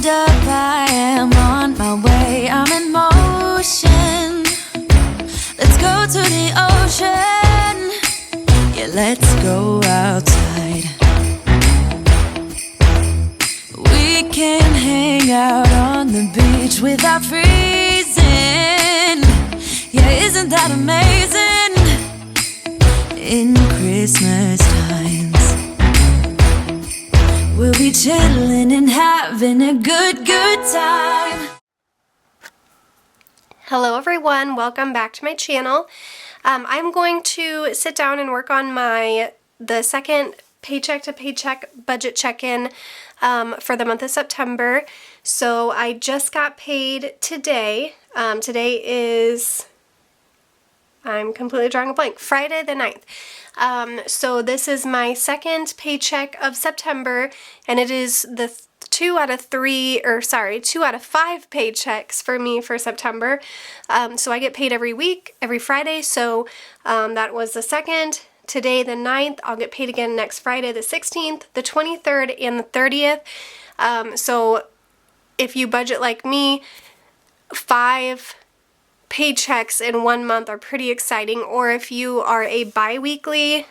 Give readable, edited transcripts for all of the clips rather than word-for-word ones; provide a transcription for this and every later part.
hold up, I am on my way, I'm in motion. Let's go to the ocean, yeah, let's go outside. We can hang out on the beach without freezing. Yeah, isn't that amazing? In Christmas times, we'll be chilling and having a good time. Hello everyone, welcome back to my channel. I'm going to sit down and work on the second paycheck to paycheck budget check-in for the month of September. So I just got paid today. Today is, I'm completely drawing a blank, Friday the 9th. So this is my second paycheck of September, and it is the 2 out of 5 paychecks for me for September. So I get paid every week, every Friday, so that was the 2nd. Today, the 9th, I'll get paid again next Friday, the 16th, the 23rd, and the 30th. So if you budget like me, 5 paychecks in 1 month are pretty exciting. Or if you are a bi-weekly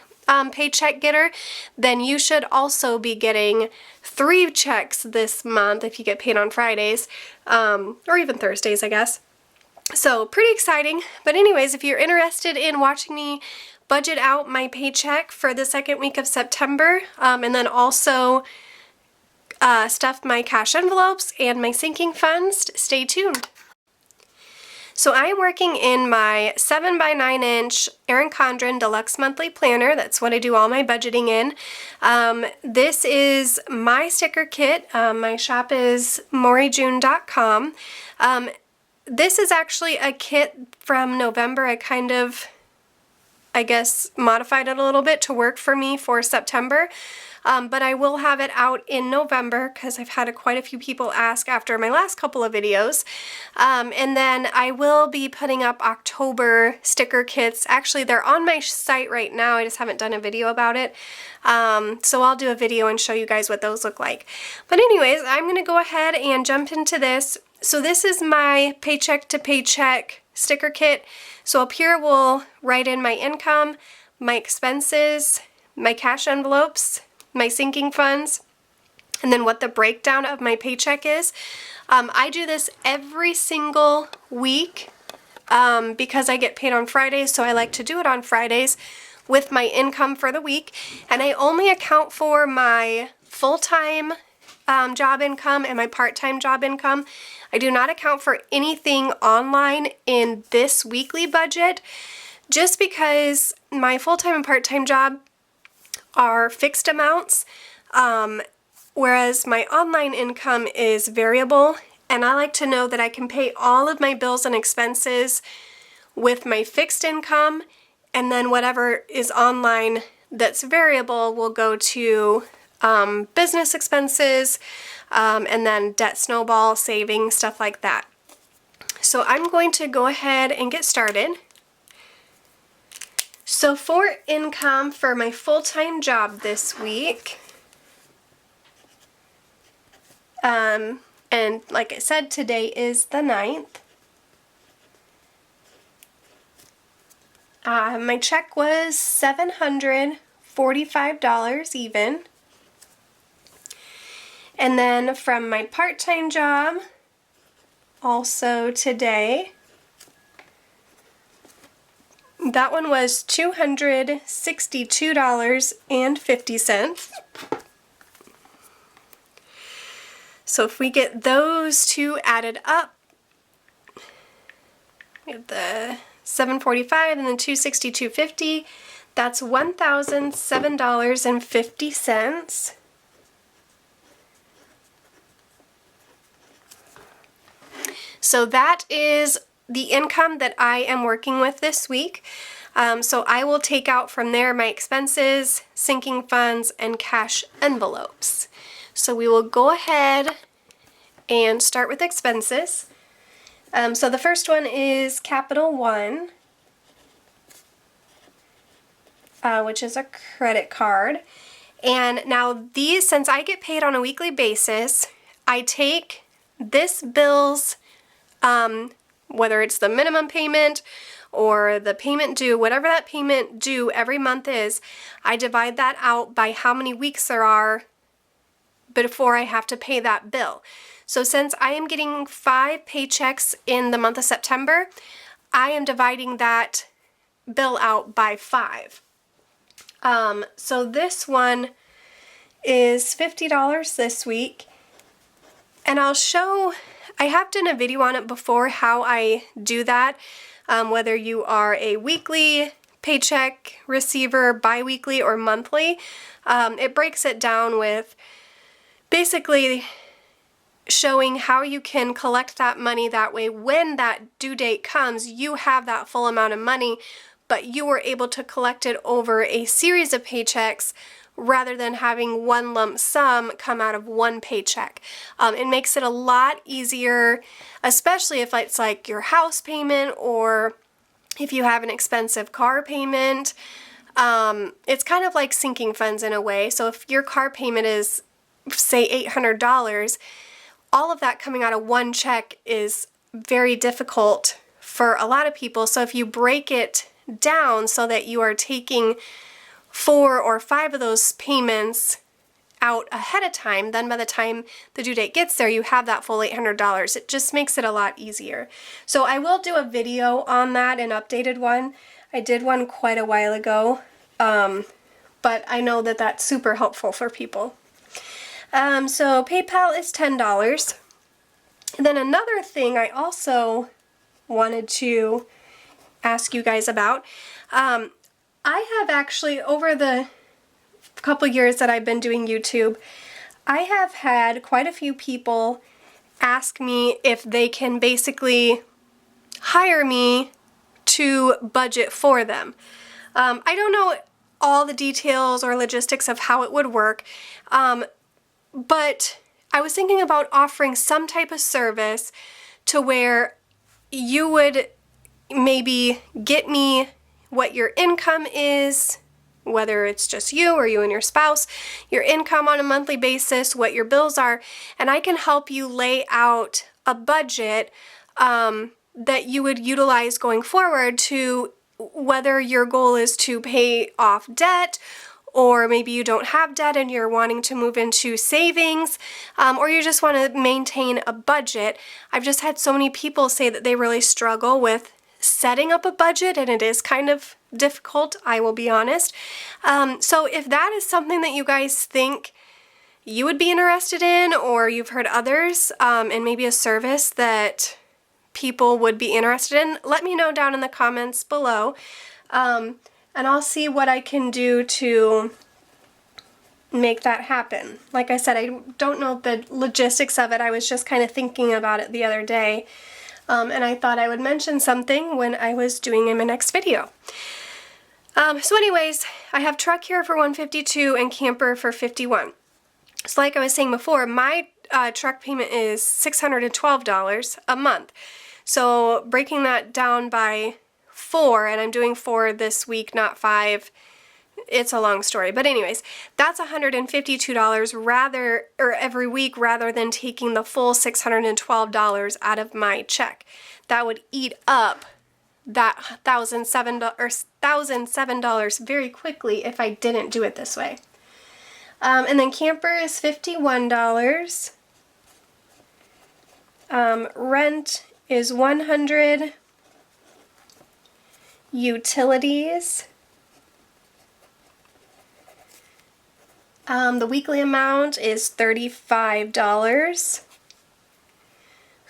paycheck getter, then you should also be getting 3 checks this month if you get paid on Fridays, or even Thursdays, I guess. So pretty exciting. But anyways, if you're interested in watching me budget out my paycheck for the second week of September, and then also stuff my cash envelopes and my sinking funds, stay tuned. So I am working in my 7x9" Erin Condren Deluxe Monthly Planner. That's what I do all my budgeting in. This is my sticker kit. My shop is moreyjune.com. This is actually a kit from November. I guess modified it a little bit to work for me for September, but I will have it out in November because I've had quite a few people ask after my last couple of videos. And then I will be putting up October sticker kits. Actually, they're on my site right now. I just haven't done a video about it. So I'll do a video and show you guys what those look like. But anyways, I'm going to go ahead and jump into this. So this is my paycheck to paycheck sticker kit. So up here we'll write in my income, my expenses, my cash envelopes, my sinking funds, and then what the breakdown of my paycheck is. I do this every single week because I get paid on Fridays, so I like to do it on Fridays with my income for the week. And I only account for my full-time job income and my part-time job income. I do not account for anything online in this weekly budget, just because my full-time and part-time job are fixed amounts, whereas my online income is variable, and I like to know that I can pay all of my bills and expenses with my fixed income, and then whatever is online that's variable will go to business expenses, and then debt snowball, saving, stuff like that. So I'm going to go ahead and get started. So for income for my full-time job this week, and like I said, today is the 9th. My check was $745 even. And then from my part-time job, also today, that one was $262.50. So if we get those two added up, we have the $745 and then $262.50, that's $1,007.50. So that is the income that I am working with this week. So I will take out from there my expenses, sinking funds, and cash envelopes. So we will go ahead and start with expenses. So the first one is Capital One, which is a credit card. And now these, since I get paid on a weekly basis, I take this bill's, whether it's the minimum payment or the payment due, whatever that payment due every month is, I divide that out by how many weeks there are before I have to pay that bill. So since I am getting 5 paychecks in the month of September, I am dividing that bill out by 5. So this one is $50 this week, and I'll show, I have done a video on it before how I do that, whether you are a weekly paycheck receiver, bi-weekly, or monthly. It breaks it down with basically showing how you can collect that money, that way when that due date comes, you have that full amount of money, but you were able to collect it over a series of paychecks rather than having one lump sum come out of one paycheck. It makes it a lot easier, especially if it's like your house payment or if you have an expensive car payment. It's kind of like sinking funds in a way. So if your car payment is, say, $800, all of that coming out of one check is very difficult for a lot of people. So if you break it down so that you are taking 4 or 5 of those payments out ahead of time, then by the time the due date gets there, you have that full $800. It just makes it a lot easier. So I will do a video on that, an updated one. I did one quite a while ago, but I know that that's super helpful for people. So PayPal is $10. And then another thing I also wanted to ask you guys about, I have actually, over the couple years that I've been doing YouTube, I have had quite a few people ask me if they can basically hire me to budget for them. I don't know all the details or logistics of how it would work, but I was thinking about offering some type of service to where you would maybe get me what your income is, whether it's just you or you and your spouse, your income on a monthly basis, what your bills are, and I can help you lay out a budget that you would utilize going forward to whether your goal is to pay off debt, or maybe you don't have debt and you're wanting to move into savings, or you just want to maintain a budget. I've just had so many people say that they really struggle with setting up a budget, and it is kind of difficult, I will be honest. So if that is something that you guys think you would be interested in, or you've heard others, and maybe a service that people would be interested in, let me know down in the comments below. And I'll see what I can do to make that happen. Like I said, I don't know the logistics of it. I was just kind of thinking about it the other day. And I thought I would mention something when I was doing in my next video. So anyways, I have truck here for $152 and camper for $51. So like I was saying before, my truck payment is $612 a month. So breaking that down by 4, and I'm doing 4 this week, not 5. It's a long story, but anyways, that's $152 every week rather than taking the full $612 out of my check. That would eat up that $1,007 very quickly if I didn't do it this way. And then camper is $51. Rent is $100. Utilities. The weekly amount is $35.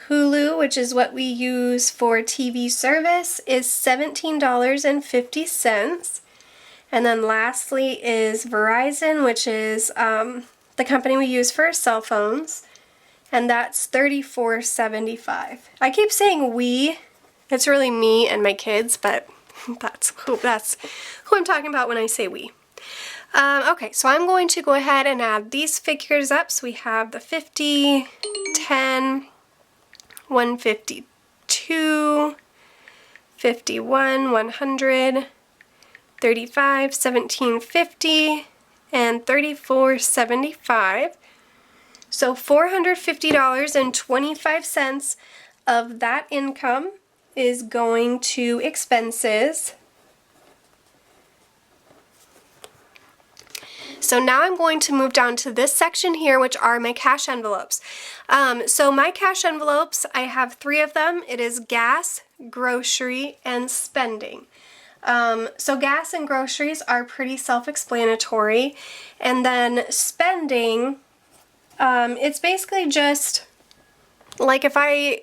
Hulu, which is what we use for TV service, is $17.50. And then lastly is Verizon, which is the company we use for our cell phones, and that's $34.75. I keep saying we. It's really me and my kids, but that's who I'm talking about when I say we. Okay, so I'm going to go ahead and add these figures up. So we have the 50, 10, 152, 51, 100, 35, 1750, and $34.75. So $450.25 of that income is going to expenses. So now I'm going to move down to this section here, which are my cash envelopes. So my cash envelopes, I have 3 of them. It is gas, grocery, and spending. So gas and groceries are pretty self-explanatory. And then spending, it's basically just like if I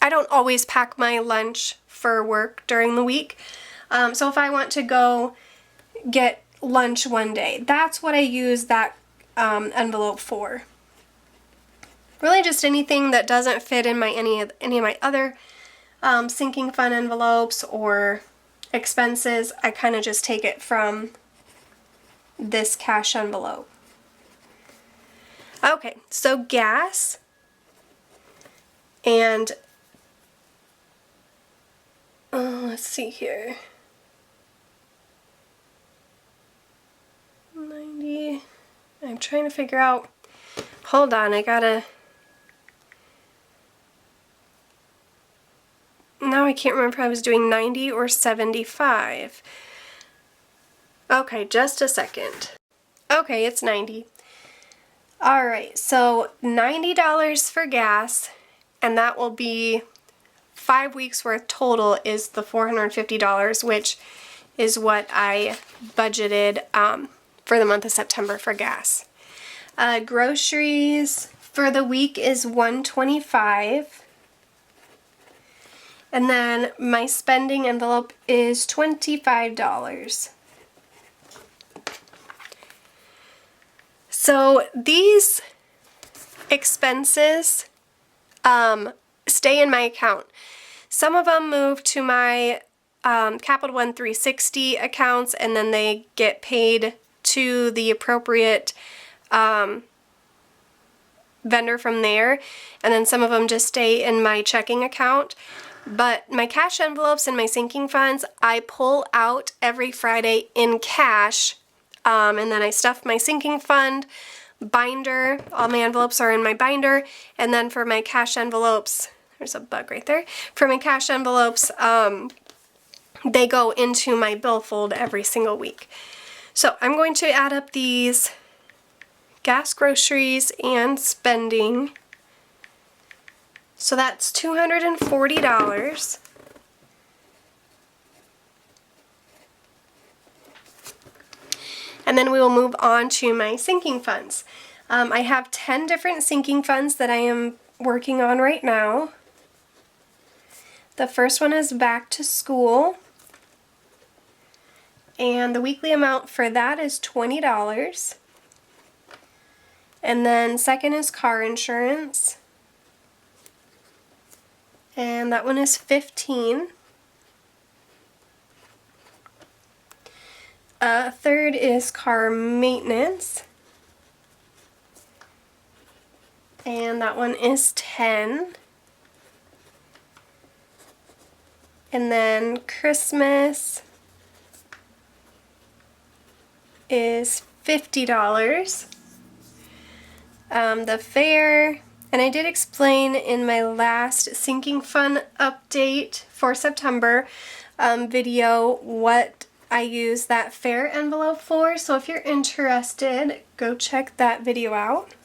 don't always pack my lunch for work during the week. So if I want to go get lunch one day, that's what I use that envelope for. Really just anything that doesn't fit in my any of my other sinking fund envelopes or expenses, I kind of just take it from this cash envelope. Okay, so gas and let's see here. 90. I'm trying to figure out. Hold on, I gotta. Now I can't remember if I was doing 90 or 75. Okay, just a second. Okay, it's 90. Alright, so $90 for gas, and that will be 5 weeks worth total is the $450, which is what I budgeted for the month of September for gas. Groceries for the week is $125. And then my spending envelope is $25. So these expenses stay in my account. Some of them move to my Capital One 360 accounts, and then they get paid to the appropriate vendor from there, and then some of them just stay in my checking account. But my cash envelopes and my sinking funds, I pull out every Friday in cash, and then I stuff my sinking fund binder. All my envelopes are in my binder, and then for my cash envelopes, there's a bug right there. For my cash envelopes, they go into my billfold every single week. So I'm going to add up these gas, groceries, and spending. So that's $240. And then we will move on to my sinking funds. I have 10 different sinking funds that I am working on right now. The first one is back to school. And the weekly amount for that is $20. And then second is car insurance. And that one is $15. Third is car maintenance. And that one is $10. And then Christmas is $50. The fair, and I did explain in my last sinking fund update for September video what I use that fair envelope for, so if you're interested, go check that video out.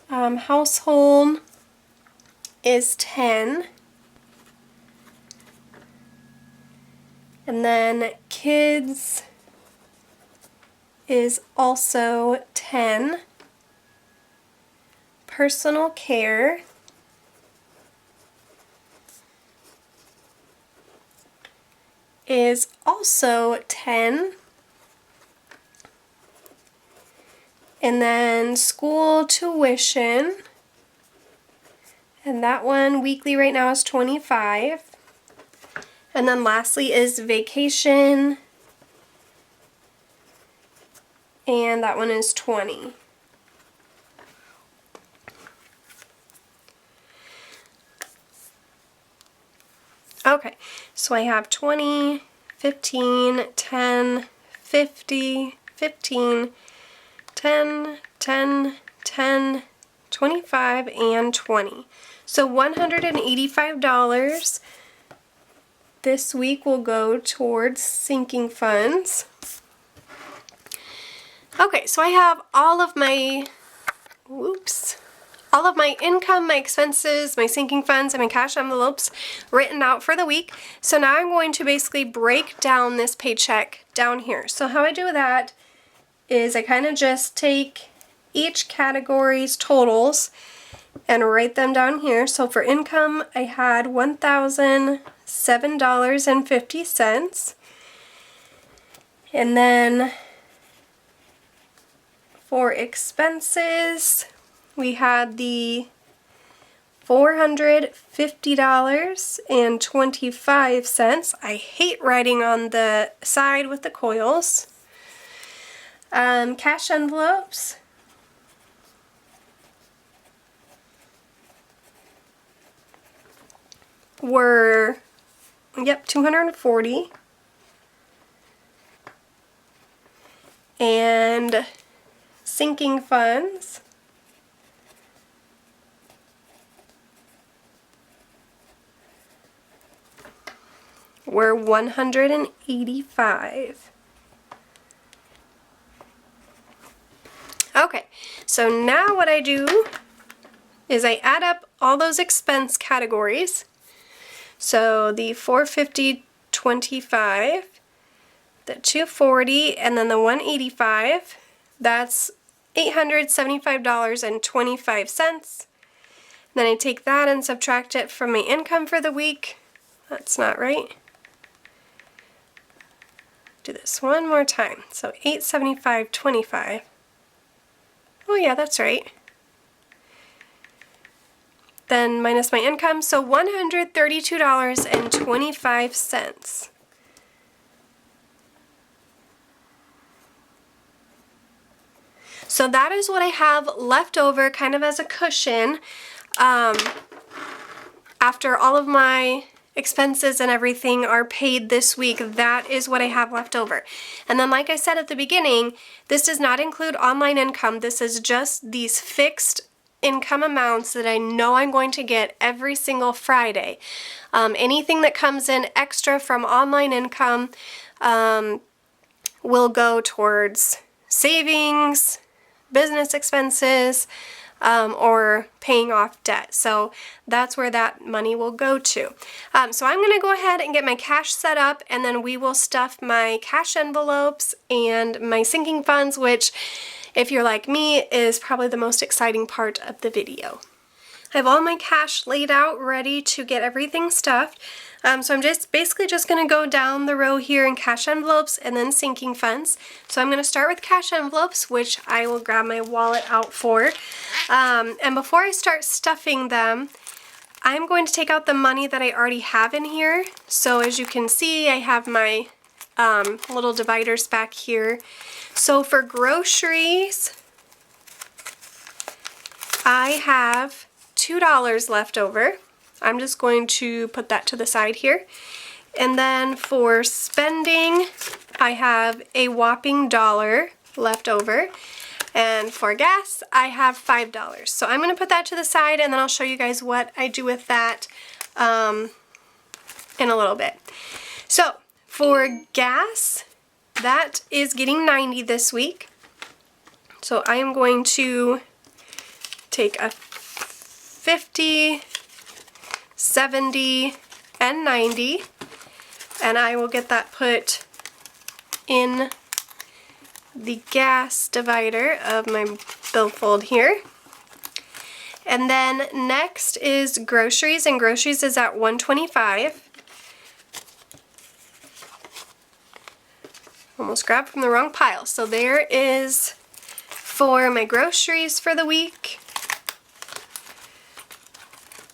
Household is $10. And then kids is also $10. Personal care is also $10. And then school tuition, and that one weekly right now is $25. And then lastly is vacation, and that one is $20. Okay, so I have 20, 15, 10, 50, 15, 10, 10, 10, 25, and 20. So $185 this week will go towards sinking funds. Okay, so I have all of my, all of my income, my expenses, my sinking funds, and my cash envelopes written out for the week. So now I'm going to basically break down this paycheck down here. So how I do that is I kind of just take each category's totals and write them down here. So for income, I had $1,007.50. And then for expenses, we had the $450.25. I hate writing on the side with the coils. Cash envelopes. Were, $240. And sinking funds were $185. Okay, so now what I do is I add up all those expense categories. So the $450.25, the $240, and then the $185, that's $875.25. Then I take that and subtract it from my income for the week. That's not right. Do this one more time. So $875.25. Oh yeah, that's right. Then minus my income, so $132.25. So that is what I have left over kind of as a cushion after all of my expenses and everything are paid this week. That is what I have left over. And then like I said at the beginning, this does not include online income. This is just these fixed income amounts that I know I'm going to get every single Friday. Anything that comes in extra from online income will go towards savings, business expenses, or paying off debt. So that's where that money will go to. So I'm going to go ahead and get my cash set up, and then we will stuff my cash envelopes and my sinking funds, which, if you're like me, is probably the most exciting part of the video. I have all my cash laid out, ready to get everything stuffed. So I'm basically just going to go down the row here in cash envelopes and then sinking funds. So I'm going to start with cash envelopes, which I will grab my wallet out for. And before I start stuffing them, I'm going to take out the money that I already have in here. So as you can see, I have my little dividers back here. So for groceries, I have $2 left over. I'm just going to put that to the side here. And then for spending, I have a whopping $1 left over. And for gas, I have $5. So I'm going to put that to the side, and then I'll show you guys what I do with that in a little bit. So for gas, that is getting 90 this week. So I am going to take a 50, 70, and 90, and I will get that put in the gas divider of my billfold here. And then next is groceries, and groceries is at $125. Almost grabbed from the wrong pile. So there is for my groceries for the week.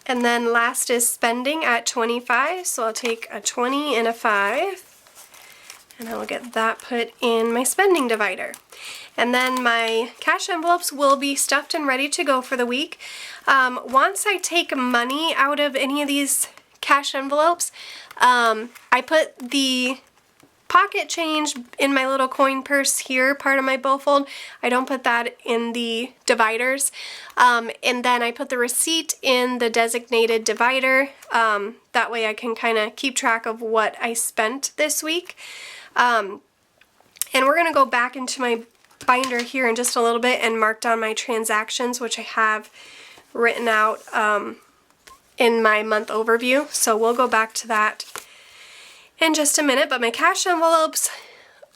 And then last is spending at $25, so I'll take a 20 and a 5, and I will get that put in my spending divider. And then my cash envelopes will be stuffed and ready to go for the week. Once I take money out of any of these cash envelopes, I put the pocket change in my little coin purse here, part of my billfold. I don't put that in the dividers. And then I put the receipt in the designated divider. That way I can kind of keep track of what I spent this week. And we're going to go back into my binder here in just a little bit and mark down my transactions, which I have written out in my month overview. So we'll go back to that in just a minute, but my cash envelopes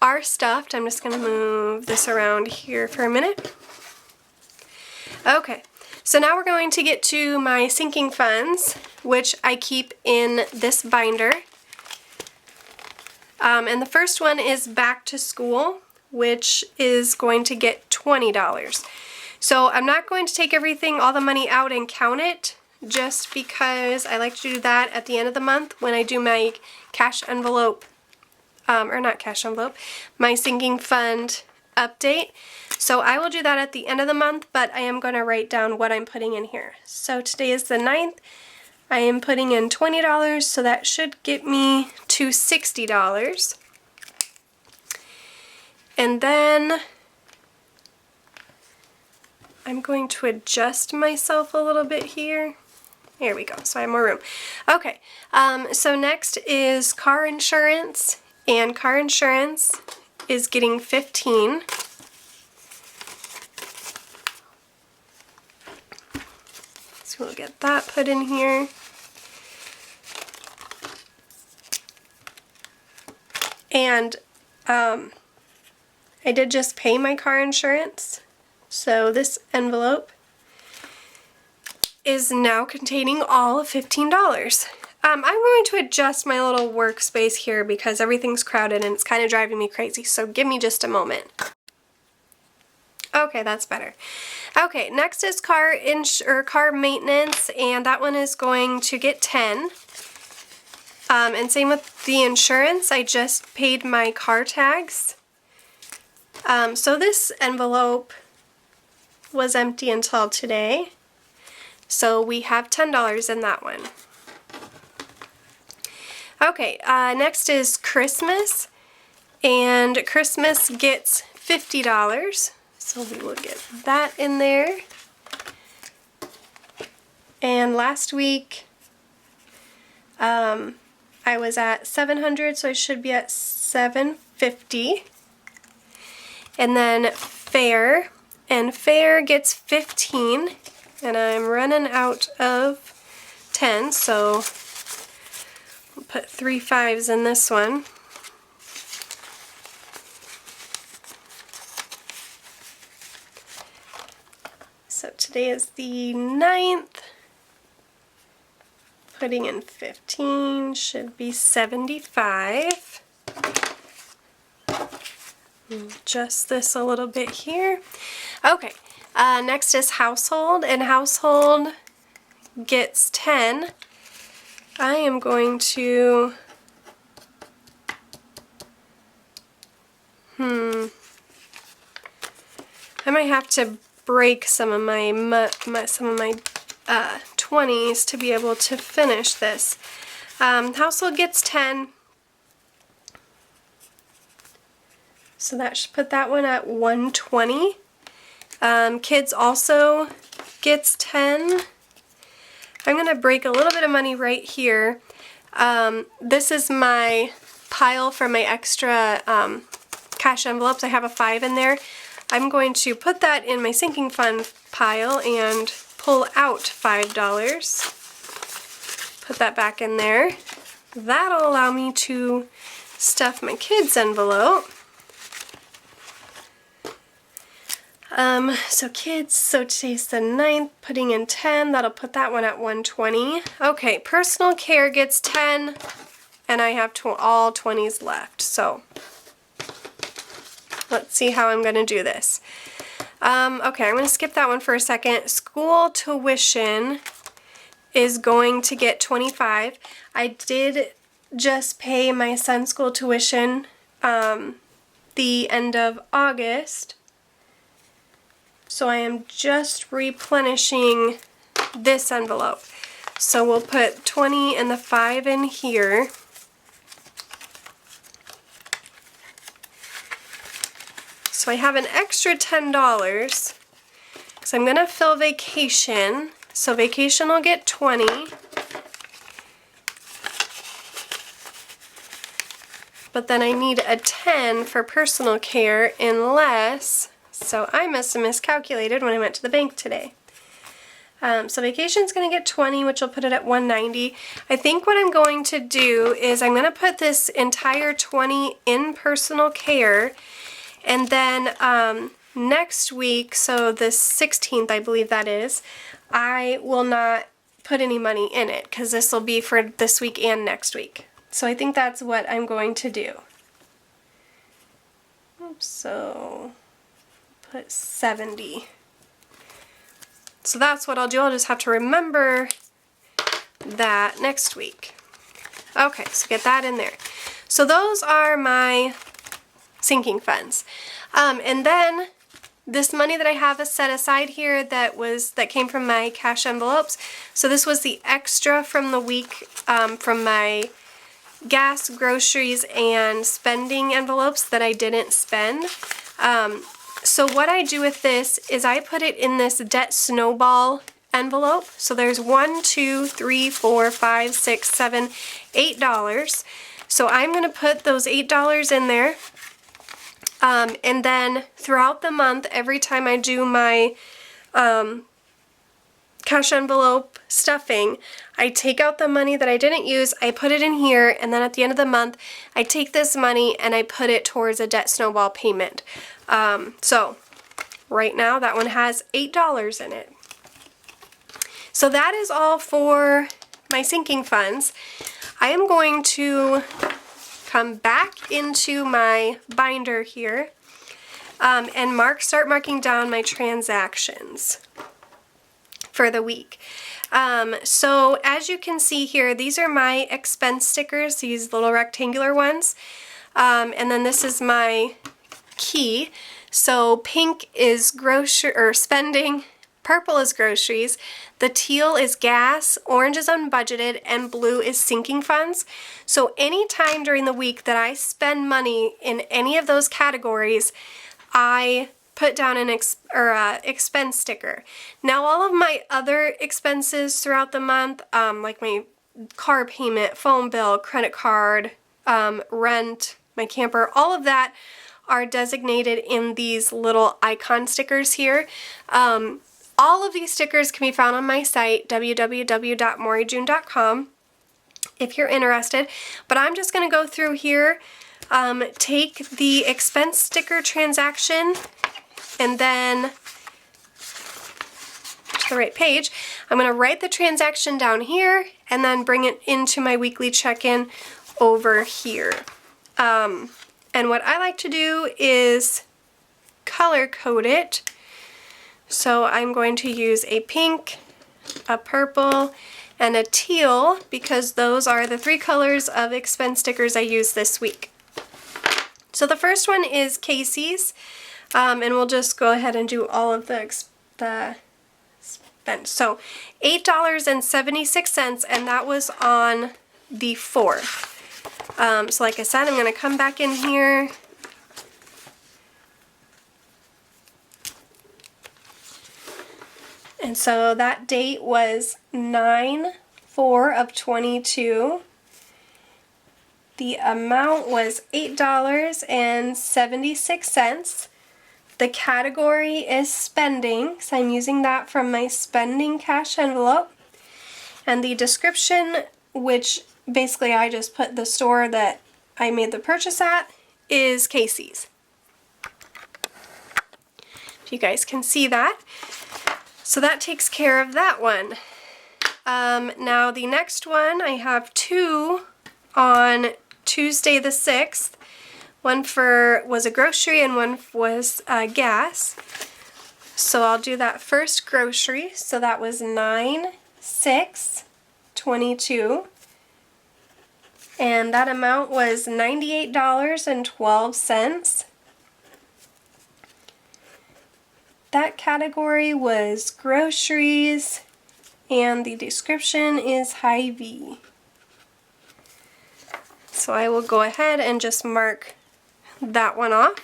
are stuffed. I'm just going to move this around here for a minute. Okay, so now we're going to get to my sinking funds, which I keep in this binder. And the first one is back to school, which is going to get $20. So I'm not going to take everything, all the money out and count it, just because I like to do that at the end of the month when I do my cash envelope, or not cash envelope, my sinking fund update. So I will do that at the end of the month, but I am going to write down what I'm putting in here. So today is the 9th. I am putting in $20, so that should get me to $60. And then I'm going to adjust myself a little bit here. There we go, so I have more room. Okay, so next is car insurance, and car insurance is getting $15. So we'll get that put in here. And I did just pay my car insurance, so this envelope is now containing all of $15. I'm going to adjust my little workspace here because everything's crowded and it's kind of driving me crazy, so give me just a moment. Okay, that's better. Okay, next is car maintenance, and that one is going to get $10. And same with the insurance, I just paid my car tags. So this envelope was empty until today. So we have $10 in that one. Okay, next is Christmas, and Christmas gets $50. So we will get that in there. And last week, I was at $700, so I should be at $750. And then fair, and fair gets $15. And I'm running out of 10, so I'll put 3 5s in this one. So today is the 9th. Putting in 15 should be 75. Adjust this a little bit here. Okay. Next is household, and household gets 10. I am going to, I might have to break some of my 20s to be able to finish this. Household gets 10. So that should put that one at 120. Kids also gets 10. I'm going to break a little bit of money right here. This is my pile for my extra cash envelopes. I have a 5 in there. I'm going to put that in my sinking fund pile and pull out $5. Put that back in there. That'll allow me to stuff my kids' envelope. So kids, so today's the 9th, putting in 10, that'll put that one at 120. Okay, personal care gets 10, and I have all 20s left, so let's see how I'm going to do this. Okay, I'm going to skip that one for a second. School tuition is going to get 25. I did just pay my son's school tuition the end of August. So I am just replenishing this envelope. So we'll put 20 and the 5 in here. So I have an extra $10 because I'm gonna fill vacation. So vacation will get 20. But then I need a 10 for personal care unless, so I must have miscalculated when I went to the bank today. So vacation's going to get 20, which will put it at 190. I think what I'm going to do is I'm going to put this entire 20 in personal care, and then next week, so the 16th I believe that is, I will not put any money in it because this will be for this week and next week. So I think that's what I'm going to do. Oops, so put 70. So that's what I'll do. I'll just have to remember that next week. Okay, so get that in there. So those are my sinking funds. And then this money that I have set aside here that came from my cash envelopes. So this was the extra from the week from my gas, groceries, and spending envelopes that I didn't spend. So what I do with this is I put it in this debt snowball envelope. So there's $1, $2, $3, $4, $5, $6, $7, $8. So I'm going to put those $8 in there. And then throughout the month, every time I do my cash envelope stuffing, I take out the money that I didn't use, I put it in here, and then at the end of the month, I take this money and I put it towards a debt snowball payment. So right now that one has $8 in it. So that is all for my sinking funds. I am going to come back into my binder here and start marking down my transactions for the week. So as you can see here, these are my expense stickers, these little rectangular ones. And then this is my key. So pink is grocery or spending, purple is groceries, the teal is gas, orange is unbudgeted, and blue is sinking funds. So anytime during the week that I spend money in any of those categories, I put down an expense sticker. Now all of my other expenses throughout the month, like my car payment, phone bill, credit card, rent, my camper, all of that are designated in these little icon stickers here. All of these stickers can be found on my site, www.moreyjune.com, if you're interested. But I'm just going to go through here, take the expense sticker transaction, and then to the right page, I'm going to write the transaction down here and then bring it into my weekly check-in over here. And what I like to do is color code it. So I'm going to use a pink, a purple, and a teal because those are the 3 colors of expense stickers I used this week. So the first one is Casey's. And we'll just go ahead and do all of the spend. So $8.76, and that was on the 4th. So like I said, I'm going to come back in here. And so that date was 9/4/22. The amount was $8.76. The category is spending, so I'm using that from my spending cash envelope. And the description, which basically I just put the store that I made the purchase at, is Casey's. If you guys can see that. So that takes care of that one. Now the next one, I have 2 on Tuesday the 6th. One was a grocery and one was gas. So I'll do that first grocery. So that was 9/6/22. And that amount was $98.12. That category was groceries, and the description is Hy-Vee. So I will go ahead and just mark that one off.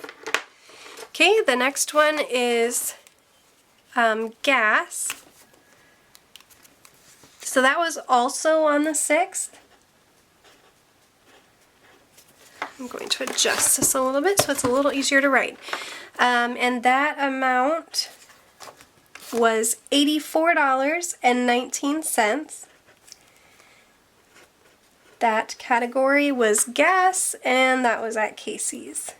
Okay, the next one is gas. So that was also on the 6th. I'm going to adjust this a little bit so it's a little easier to write. And that amount was $84.19. That category was gas, and that was at Casey's.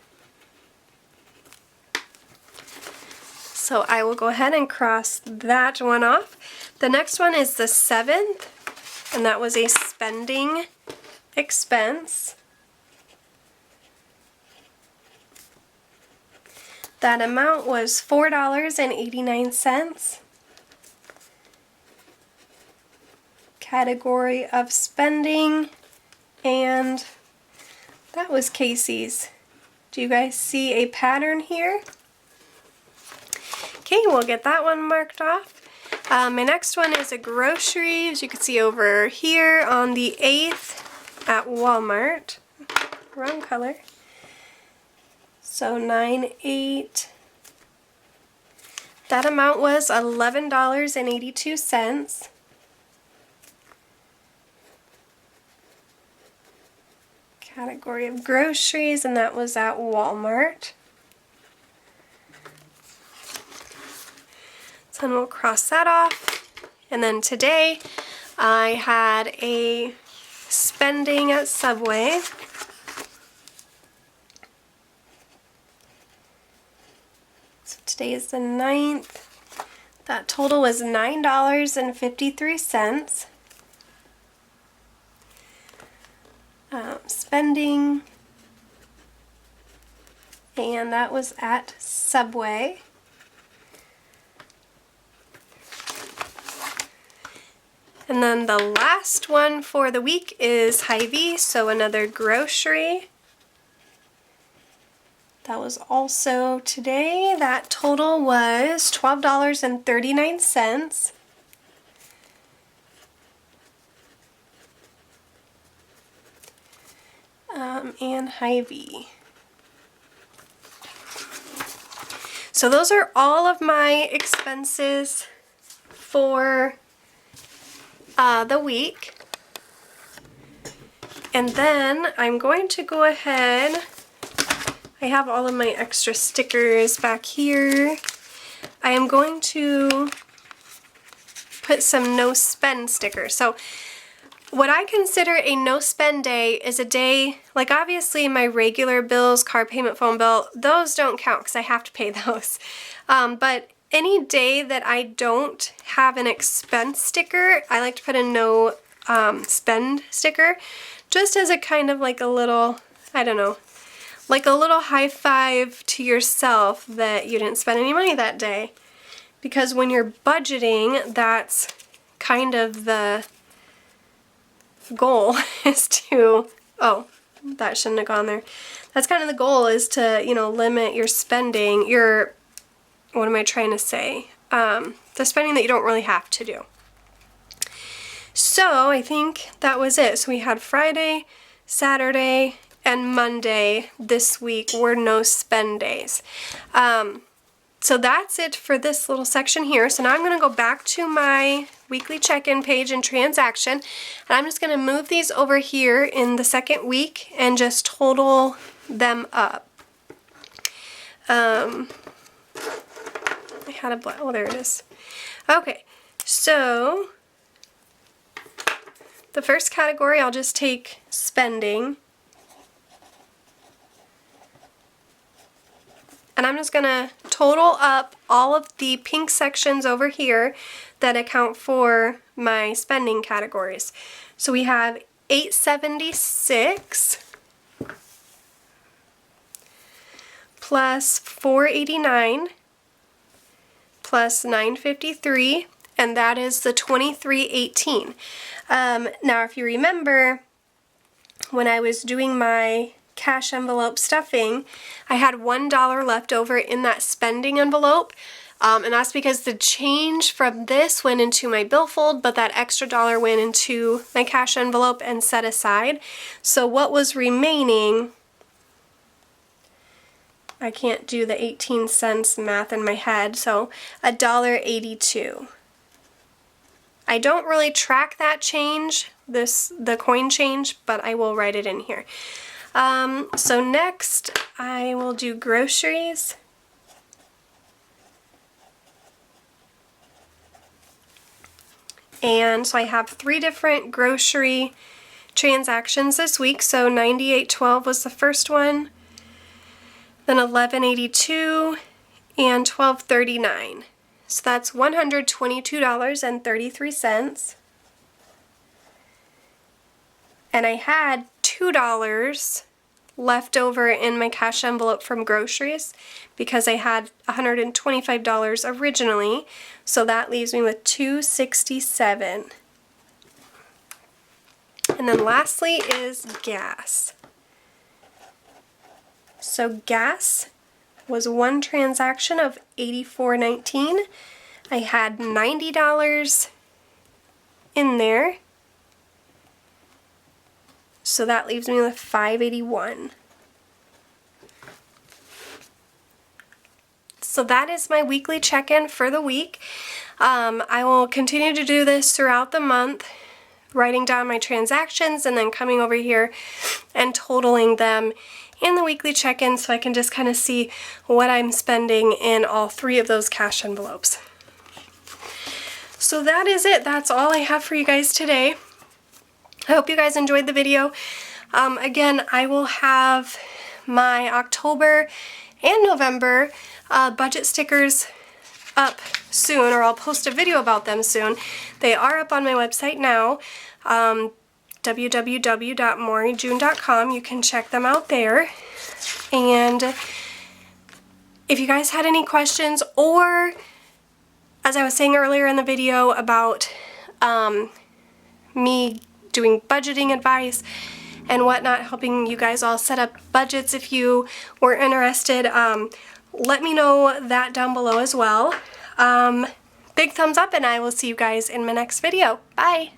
So I will go ahead and cross that one off. The next one is the 7th, and that was a spending expense. That amount was $4.89. Category of spending, and that was Casey's. Do you guys see a pattern here? Okay, we'll get that one marked off. My next one is a grocery, as you can see over here on the 8th at Walmart. Wrong color. So 9/8. That amount was $11.82. Category of groceries, and that was at Walmart. So then we'll cross that off. And then today I had a spending at Subway. So today is the 9th. That total was $9.53. Spending, and that was at Subway. And then the last one for the week is Hy-Vee, so another grocery. That was also today. That total was $12.39. And Hy-Vee. So those are all of my expenses for the week. And then I'm going to go ahead, I have all of my extra stickers back here. I am going to put some no spend stickers. So what I consider a no-spend day is a day, like obviously my regular bills, car payment, phone bill, those don't count because I have to pay those. But any day that I don't have an expense sticker, I like to put a no spend sticker, just as a kind of like a little, I don't know, like a little high five to yourself that you didn't spend any money that day. Because when you're budgeting, that's kind of the goal is to, oh, that shouldn't have gone there. That's kind of the goal, is to, you know, limit your spending, your, what am I trying to say? The spending that you don't really have to do. So I think that was it. So we had Friday, Saturday, and Monday this week were no spend days. So that's it for this little section here. So now I'm going to go back to my weekly check-in page and transaction, and I'm just going to move these over here in the second week and just total them up. I had a black, oh there it is. Okay, so the first category I'll just take spending. And I'm just going to total up all of the pink sections over here that account for my spending categories. So we have $876 plus $489 plus $953, and that is the $23.18. Now if you remember, when I was doing my cash envelope stuffing, I had $1 left over in that spending envelope, and that's because the change from this went into my billfold, but that extra dollar went into my cash envelope and set aside. So what was remaining I can't do the 18 cents math in my head, so $1.82. I don't really track that change, the coin change, but I will write it in here. So next I will do groceries. And so I have 3 different grocery transactions this week. So $98.12 was the first one, then $11.82 and $12.39. So that's $122.33. And I had $2 left over in my cash envelope from groceries because I had $125 originally, so that leaves me with $267. And then lastly is gas. So gas was one transaction of $84.19. I had $90 in there, so that leaves me with $581. So that is my weekly check-in for the week. I will continue to do this throughout the month, writing down my transactions and then coming over here and totaling them in the weekly check-in so I can just kind of see what I'm spending in all 3 of those cash envelopes. So that is it. That's all I have for you guys today. I hope you guys enjoyed the video. Again, I will have my October and November budget stickers up soon, or I'll post a video about them soon. They are up on my website now, www.moreyjune.com. You can check them out there. And if you guys had any questions, or as I was saying earlier in the video about me doing budgeting advice and whatnot, helping you guys all set up budgets if you were interested, let me know that down below as well. Big thumbs up, and I will see you guys in my next video. Bye!